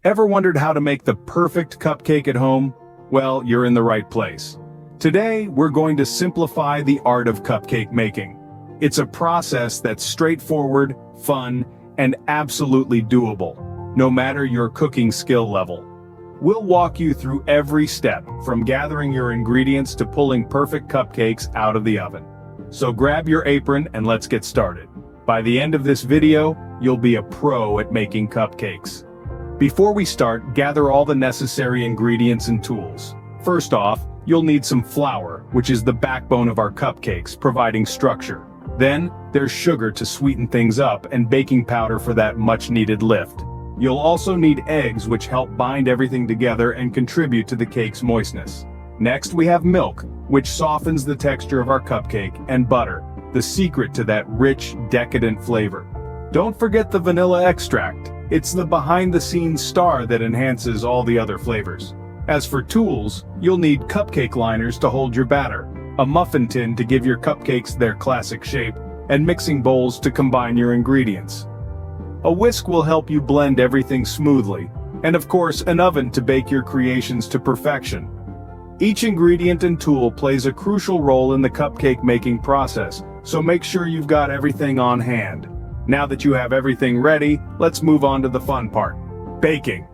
Ever wondered how to make the perfect cupcake at home? Well, you're in the right place. Today, we're going to simplify the art of cupcake making. It's a process that's straightforward, fun, and absolutely doable, no matter your cooking skill level. We'll walk you through every step, from gathering your ingredients to pulling perfect cupcakes out of the oven. So grab your apron and let's get started. By the end of this video, you'll be a pro at making cupcakes. Before we start, gather all the necessary ingredients and tools. First off, you'll need some flour, which is the backbone of our cupcakes, providing structure. Then, there's sugar to sweeten things up and baking powder for that much-needed lift. You'll also need eggs, which help bind everything together and contribute to the cake's moistness. Next, we have milk, which softens the texture of our cupcake, and butter, the secret to that rich, decadent flavor. Don't forget the vanilla extract. It's the behind-the-scenes star that enhances all the other flavors. As for tools, you'll need cupcake liners to hold your batter, a muffin tin to give your cupcakes their classic shape, and mixing bowls to combine your ingredients. A whisk will help you blend everything smoothly, and of course an oven to bake your creations to perfection. Each ingredient and tool plays a crucial role in the cupcake making process, so make sure you've got everything on hand. Now that you have everything ready, let's move on to the fun part: baking.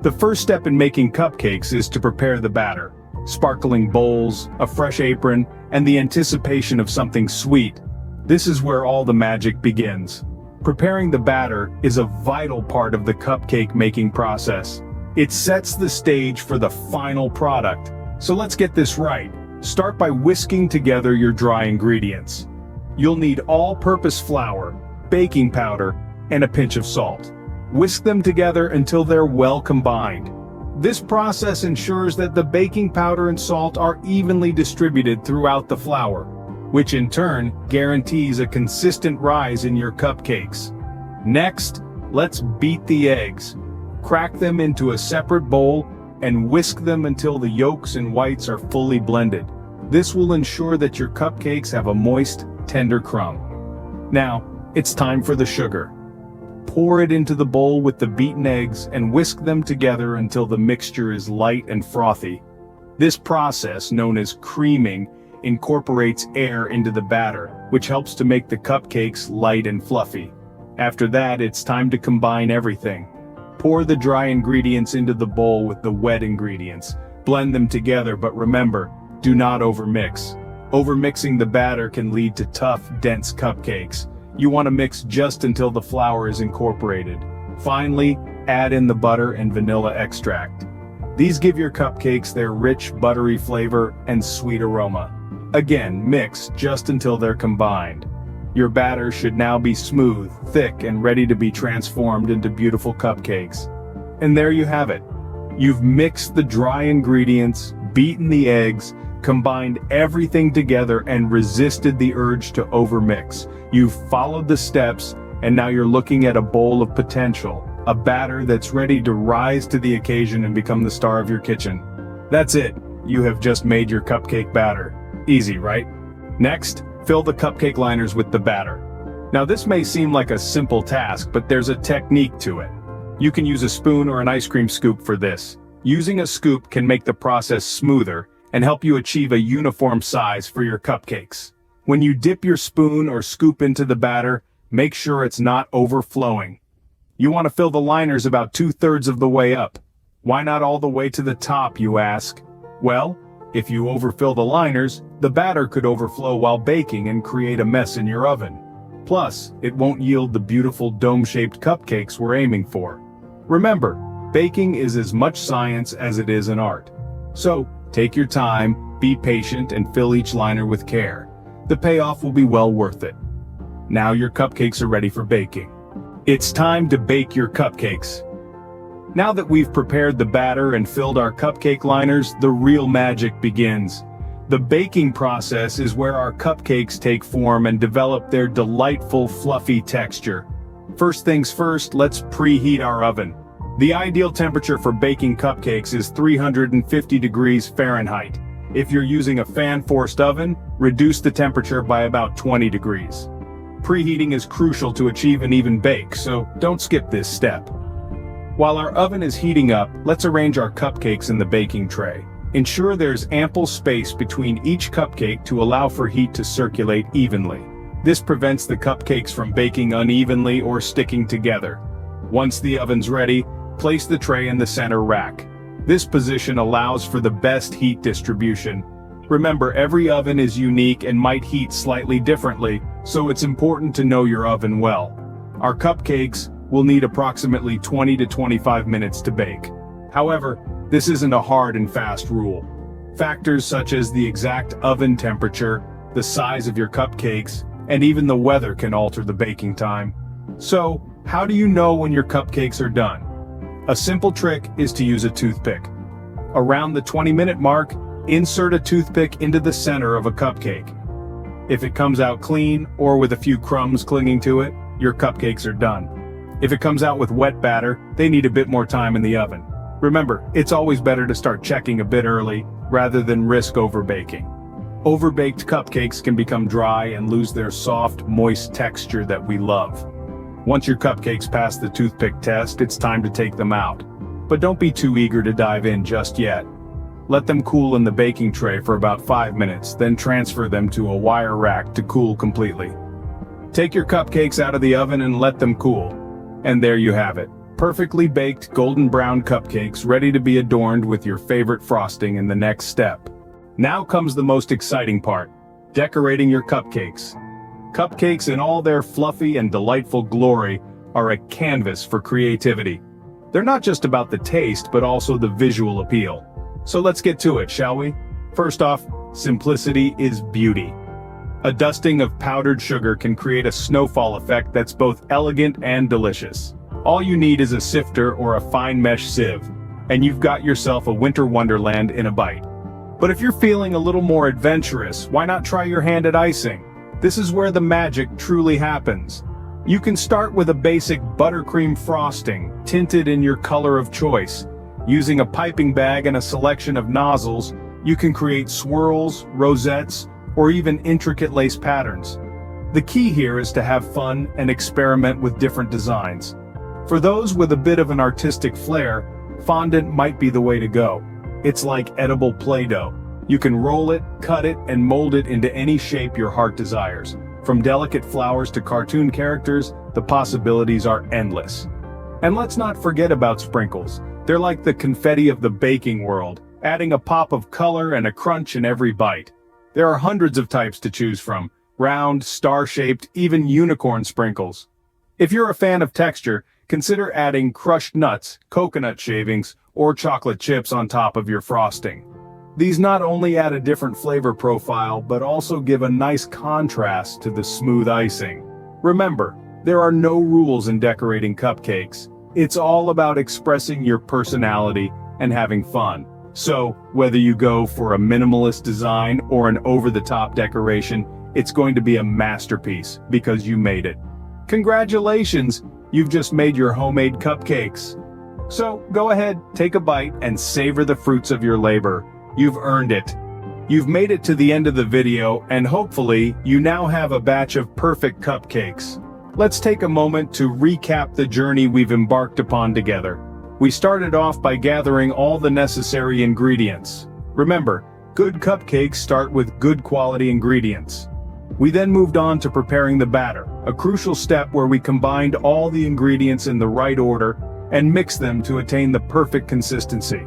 The first step in making cupcakes is to prepare the batter. Sparkling bowls, a fresh apron, and the anticipation of something sweet. This is where all the magic begins. Preparing the batter is a vital part of the cupcake making process. It sets the stage for the final product. So let's get this right. Start by whisking together your dry ingredients. You'll need all-purpose flour, baking powder, and a pinch of salt. Whisk them together until they're well combined. This process ensures that the baking powder and salt are evenly distributed throughout the flour, which in turn guarantees a consistent rise in your cupcakes. Next, let's beat the eggs. Crack them into a separate bowl and whisk them until the yolks and whites are fully blended. This will ensure that your cupcakes have a moist, tender crumb. Now, it's time for the sugar. Pour it into the bowl with the beaten eggs and whisk them together until the mixture is light and frothy. This process, known as creaming, incorporates air into the batter, which helps to make the cupcakes light and fluffy. After that, it's time to combine everything. Pour the dry ingredients into the bowl with the wet ingredients. Blend them together, but remember, do not overmix. Overmixing the batter can lead to tough, dense cupcakes. You want to mix just until the flour is incorporated. Finally, add in the butter and vanilla extract. These give your cupcakes their rich, buttery flavor and sweet aroma. Again, mix just until they're combined. Your batter should now be smooth, thick, and ready to be transformed into beautiful cupcakes. And there you have it. You've mixed the dry ingredients, beaten the eggs, combined everything together, and resisted the urge to overmix. You've followed the steps, and now you're looking at a bowl of potential, a batter that's ready to rise to the occasion and become the star of your kitchen. That's it. You have just made your cupcake batter. Easy, right? Next, fill the cupcake liners with the batter. Now this may seem like a simple task, but there's a technique to it. You can use a spoon or an ice cream scoop for this. Using a scoop can make the process smoother and help you achieve a uniform size for your cupcakes. When you dip your spoon or scoop into the batter, make sure it's not overflowing. You want to fill the liners about 2/3 of the way up. Why not all the way to the top, you ask? Well, if you overfill the liners, the batter could overflow while baking and create a mess in your oven. Plus, it won't yield the beautiful dome-shaped cupcakes we're aiming for. Remember, baking is as much science as it is an art. So, take your time, be patient, and fill each liner with care. The payoff will be well worth it. Now your cupcakes are ready for baking. It's time to bake your cupcakes. Now that we've prepared the batter and filled our cupcake liners, the real magic begins. The baking process is where our cupcakes take form and develop their delightful, fluffy texture. First things first, let's preheat our oven. The ideal temperature for baking cupcakes is 350 degrees Fahrenheit. If you're using a fan-forced oven, reduce the temperature by about 20 degrees. Preheating is crucial to achieve an even bake, so don't skip this step. While our oven is heating up, let's arrange our cupcakes in the baking tray. Ensure there's ample space between each cupcake to allow for heat to circulate evenly. This prevents the cupcakes from baking unevenly or sticking together. Once the oven's ready, place the tray in the center rack. This position allows for the best heat distribution. Remember, every oven is unique and might heat slightly differently, so it's important to know your oven well. Our cupcakes will need approximately 20 to 25 minutes to bake. However, this isn't a hard and fast rule. Factors such as the exact oven temperature, the size of your cupcakes, and even the weather can alter the baking time. So, how do you know when your cupcakes are done? A simple trick is to use a toothpick. Around the 20-minute mark, insert a toothpick into the center of a cupcake. If it comes out clean or with a few crumbs clinging to it, your cupcakes are done. If it comes out with wet batter, they need a bit more time in the oven. Remember, it's always better to start checking a bit early rather than risk overbaking. Overbaked cupcakes can become dry and lose their soft, moist texture that we love. Once your cupcakes pass the toothpick test, it's time to take them out. But don't be too eager to dive in just yet. Let them cool in the baking tray for about 5 minutes, then transfer them to a wire rack to cool completely. Take your cupcakes out of the oven and let them cool. And there you have it. Perfectly baked golden brown cupcakes ready to be adorned with your favorite frosting in the next step. Now comes the most exciting part: decorating your cupcakes. Cupcakes in all their fluffy and delightful glory are a canvas for creativity. They're not just about the taste, but also the visual appeal. So let's get to it, shall we? First off, simplicity is beauty. A dusting of powdered sugar can create a snowfall effect that's both elegant and delicious. All you need is a sifter or a fine mesh sieve, and you've got yourself a winter wonderland in a bite. But if you're feeling a little more adventurous, why not try your hand at icing? This is where the magic truly happens. You can start with a basic buttercream frosting, tinted in your color of choice. Using a piping bag and a selection of nozzles, you can create swirls, rosettes, or even intricate lace patterns. The key here is to have fun and experiment with different designs. For those with a bit of an artistic flair, fondant might be the way to go. It's like edible Play-Doh. You can roll it, cut it, and mold it into any shape your heart desires. From delicate flowers to cartoon characters, the possibilities are endless. And let's not forget about sprinkles. They're like the confetti of the baking world, adding a pop of color and a crunch in every bite. There are hundreds of types to choose from: round, star-shaped, even unicorn sprinkles. If you're a fan of texture, consider adding crushed nuts, coconut shavings, or chocolate chips on top of your frosting. These not only add a different flavor profile, but also give a nice contrast to the smooth icing. Remember, there are no rules in decorating cupcakes. It's all about expressing your personality and having fun. So, whether you go for a minimalist design or an over-the-top decoration, it's going to be a masterpiece because you made it. Congratulations! You've just made your homemade cupcakes. So, go ahead, take a bite, and savor the fruits of your labor. You've earned it. You've made it to the end of the video, and hopefully, you now have a batch of perfect cupcakes. Let's take a moment to recap the journey we've embarked upon together. We started off by gathering all the necessary ingredients. Remember, good cupcakes start with good quality ingredients. We then moved on to preparing the batter, a crucial step where we combined all the ingredients in the right order and mixed them to attain the perfect consistency.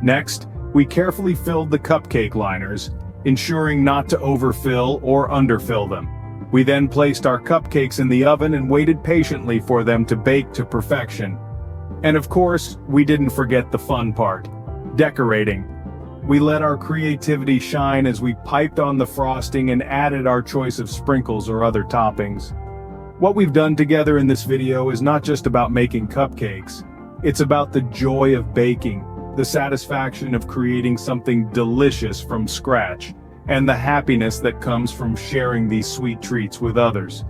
Next, we carefully filled the cupcake liners, ensuring not to overfill or underfill them. We then placed our cupcakes in the oven and waited patiently for them to bake to perfection. And of course, we didn't forget the fun part: decorating. We let our creativity shine as we piped on the frosting and added our choice of sprinkles or other toppings. What we've done together in this video is not just about making cupcakes. It's about the joy of baking, the satisfaction of creating something delicious from scratch, and the happiness that comes from sharing these sweet treats with others.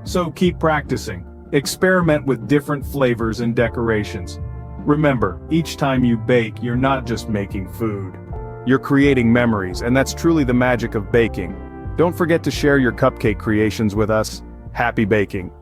So keep practicing. Experiment with different flavors and decorations. Remember, each time you bake, you're not just making food. You're creating memories, and that's truly the magic of baking. Don't forget to share your cupcake creations with us. Happy baking!